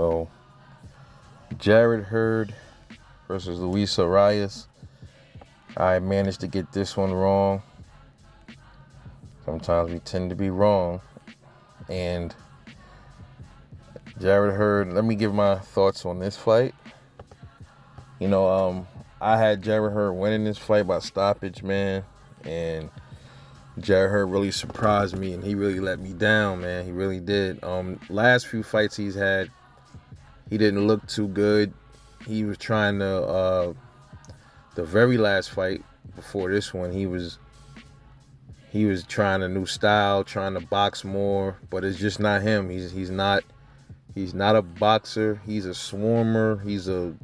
So, Jarrett Hurd versus Luis Arias. I managed to get this one wrong. Sometimes we tend to be wrong. And Jarrett Hurd, let me give my thoughts on this fight. I had Jarrett Hurd winning this fight by stoppage, man. And Jarrett Hurd really surprised me, and he really let me down, man. He really did. Last few fights he's had, he didn't look too good. He was trying to, the very last fight before this one, he was trying a new style, trying to box more, but it's just not him. He's not a boxer. He's a swarmer. He's a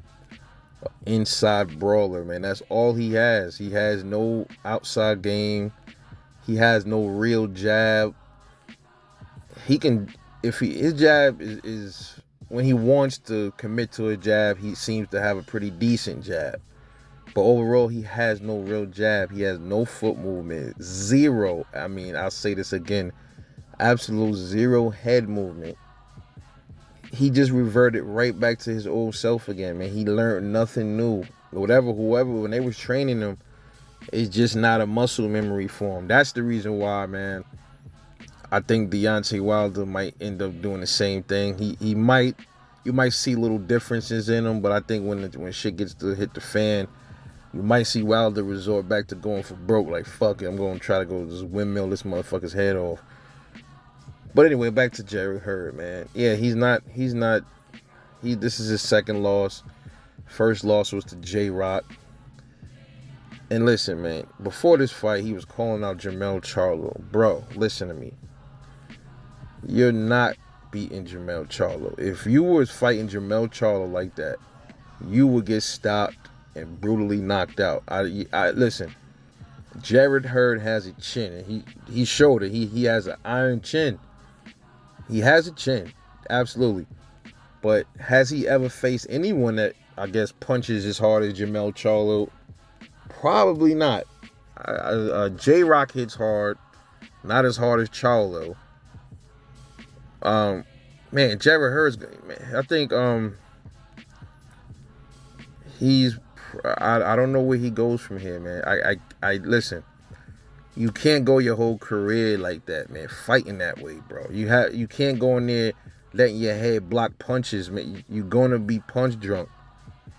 inside brawler, man. That's all he has. He has no outside game. He has no real jab. He can, his jab is when he wants to commit to a jab, he seems to have a pretty decent jab. But overall, he has no real jab. He has no foot movement. Zero. I mean, I'll say this again. Absolute zero head movement. He just reverted right back to his old self again, man. He learned nothing new. Whoever, when they was training him, it's just not a muscle memory for him. That's the reason why, man. I think Deontay Wilder might end up doing the same thing. You might see little differences in him, but I think when shit gets to hit the fan, you might see Wilder resort back to going for broke. Like, fuck it, I'm going to try to go just windmill this motherfucker's head off. But anyway, back to Jarrett Hurd, man. Yeah, this is his second loss. First loss was to J-Rock. And listen, man, before this fight, he was calling out Jermell Charlo. Bro, listen to me. You're not beating Jermell Charlo. If you was fighting Jermell Charlo like that, you would get stopped and brutally knocked out. Listen, Jarrett Hurd has a chin, and he showed it. He has an iron chin. He has a chin, absolutely. But has he ever faced anyone that, I guess, punches as hard as Jermell Charlo? Probably not. J-Rock hits hard, not as hard as Charlo. Man, Jarrett Hurd's, man, I think I don't know where he goes from here, man. I listen. You can't go your whole career like that, man. Fighting that way, bro. You can't go in there letting your head block punches, man. You're gonna be punch drunk.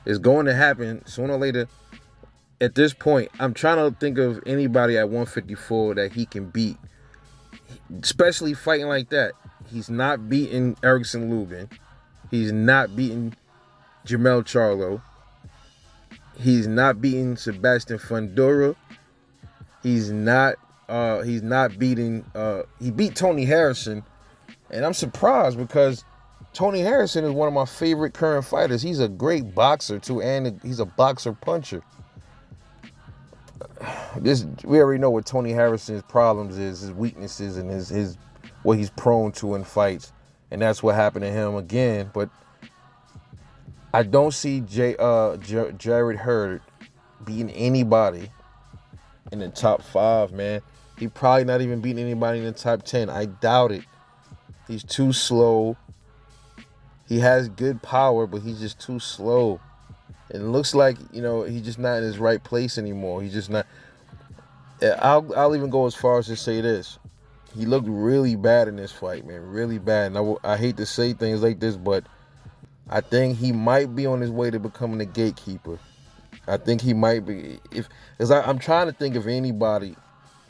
It's going to happen sooner or later. At this point, I'm trying to think of anybody at 154 that he can beat, especially fighting like that. He's not beating Erickson Lubin. He's not beating Jermell Charlo. He's not beating Sebastian Fundora. He's not beating, he beat Tony Harrison. And I'm surprised because Tony Harrison is one of my favorite current fighters. He's a great boxer too, and he's a boxer puncher. We already know what Tony Harrison's problems is, his weaknesses, and his what he's prone to in fights. And that's what happened to him again. But I don't see Jarrett Hurd beating anybody in the top 5, man. He probably not even beating anybody in the top 10. I doubt it. He's too slow. He has good power, but he's just too slow. And it looks like, he's just not in his right place anymore. He's just not. I'll even go as far as to say this. He looked really bad in this fight, man. Really bad. And I hate to say things like this, but I think he might be on his way to becoming a gatekeeper. I think he might be. I'm trying to think of anybody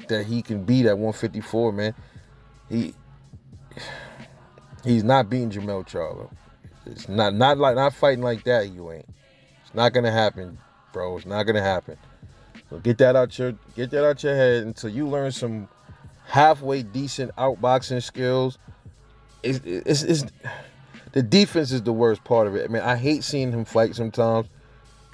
that he can beat at 154, man. He's not beating Jermell Charlo. It's not fighting like that. You ain't. It's not gonna happen, bro. It's not gonna happen. So get that out your head until you learn some halfway decent outboxing skills. It's the defense is the worst part of it. I mean, I hate seeing him fight sometimes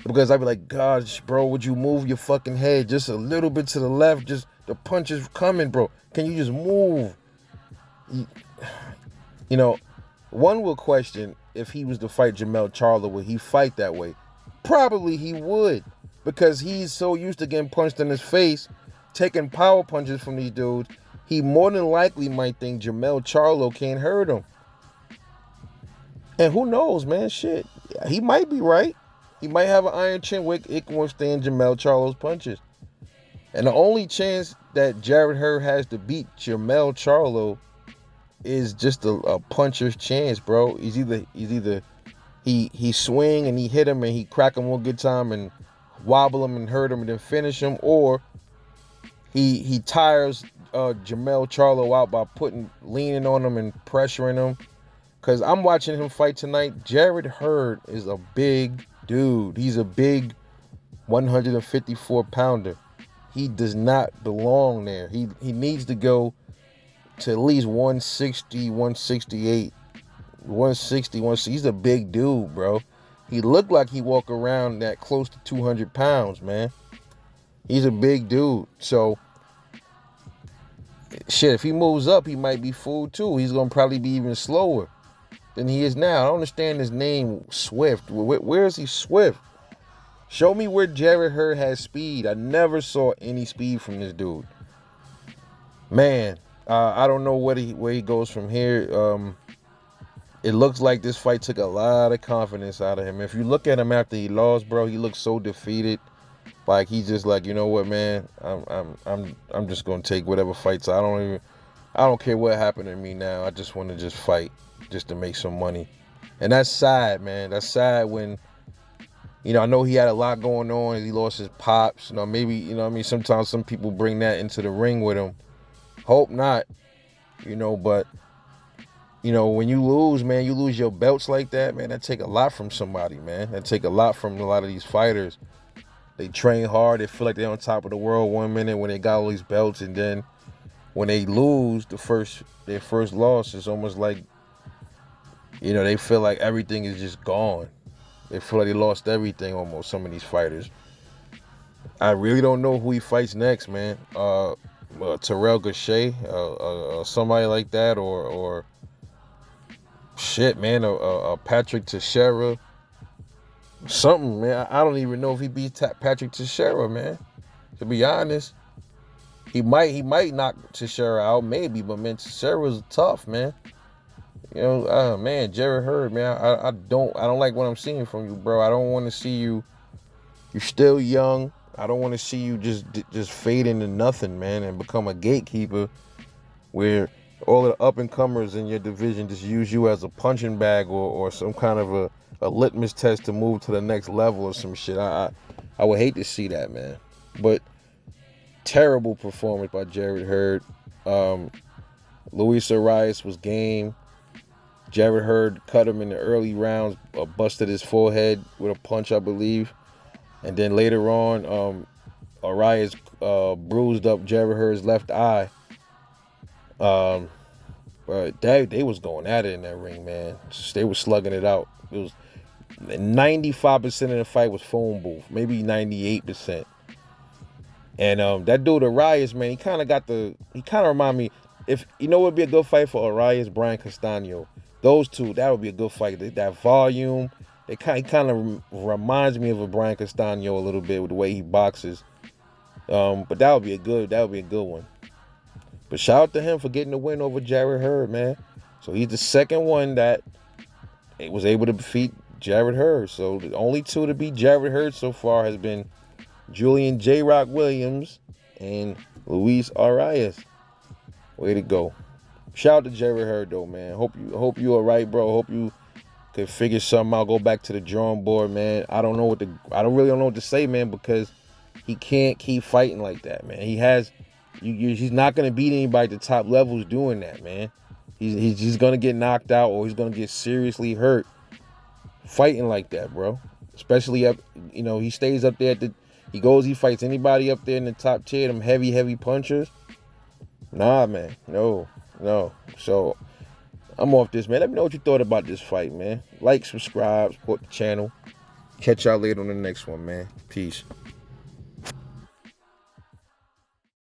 because I'd be like, gosh, bro, would you move your fucking head just a little bit to the left? Just the punch is coming, bro. Can you just move? One will question if he was to fight Jermell Charlo, would he fight that way? Probably he would, because he's so used to getting punched in his face, taking power punches from these dudes. He more than likely might think Jermell Charlo can't hurt him. And who knows, man? Shit, he might be right. He might have an iron chin where it can withstand Jamel Charlo's punches. And the only chance that Jarrett Hurd has to beat Jamel Charlo is just a puncher's chance, bro. He's either he swing and he hit him and he crack him one good time and wobble him and hurt him and then finish him, or he tires Jamel Charlo out by leaning on him and pressuring him. Cause I'm watching him fight tonight. Jarrett Hurd is a big dude. He's a big 154 pounder. He does not belong there. He needs to go to at least 160, 168, 160, 160. He's a big dude, bro. He looked like he walk around that close to 200 pounds, man. He's a big dude. So, shit, if he moves up, he might be fooled too. He's going to probably be even slower than he is now. I don't understand his name, Swift. Where is he Swift? Show me where Jarrett Hurd has speed. I never saw any speed from this dude. Man, I don't know where he goes from here. It looks like this fight took a lot of confidence out of him. If you look at him after he lost, bro, he looks so defeated. Like he's just like, you know what, man? I'm just gonna take whatever fights. I don't care what happened to me now. I just want to just fight, just to make some money. And that's sad, man. That's sad when, you know, I know he had a lot going on. He lost his pops. You know, maybe, you know what I mean? Sometimes some people bring that into the ring with him. Hope not, you know, but, you know, when you lose, man, you lose your belts like that, man, that take a lot from somebody, man. That take a lot from a lot of these fighters. They train hard. They feel like they're on top of the world one minute when they got all these belts, and then when they lose their first loss, it's almost like, you know, they feel like everything is just gone. They feel like they lost everything almost, some of these fighters. I really don't know who he fights next, man. Terrell Gausha, somebody like that, or shit, man, Patrick Teixeira. Something, man. I don't even know if he beats Patrick Teixeira, man. To be honest. He might knock Teixeira out, maybe, but man, Teixeira's tough, man. You know, man, Jarrett Hurd, man, I don't like what I'm seeing from you, bro. I don't want to see you. You're still young. I don't want to see you just fade into nothing, man, and become a gatekeeper where all of the up-and-comers in your division just use you as a punching bag or some kind of a litmus test to move to the next level or some shit. I would hate to see that, man. But terrible performance by Jarrett Hurd. Luis Arias was game. Jarrett Hurd cut him in the early rounds, busted his forehead with a punch, I believe. And then later on, Arias bruised up Jarrett Hurd's left eye. But they was going at it in that ring, man. They was slugging it out. It was 95% of the fight was phone booth, maybe 98%. And that dude Arias, man, he kind of remind me, if you know what would be a good fight for Arias, Brian Castano. Those two, that would be a good fight. That volume, it kind of reminds me of a Brian Castano a little bit with the way he boxes. But that would be a good one. But shout out to him for getting the win over Jarrett Hurd, man. So he's the second one that was able to defeat Jarrett Hurd. So the only two to beat Jarrett Hurd so far has been Julian J. Rock Williams and Luis Arias. Way to go. Shout out to Jarrett Hurd though, man. Hope you all right, bro. Hope you could figure something out. Go back to the drawing board, man. I don't really don't know what to say, man, because he can't keep fighting like that, man. He's not gonna beat anybody at the top levels doing that, man. He's gonna get knocked out or he's gonna get seriously hurt fighting like that, bro. Especially up, you know, he stays up there he fights anybody up there in the top tier, them heavy punchers. Nah, man. No. So I'm off this, man. Let me know what you thought about this fight, man. Like, subscribe, support the channel. Catch y'all later on the next one, man. Peace.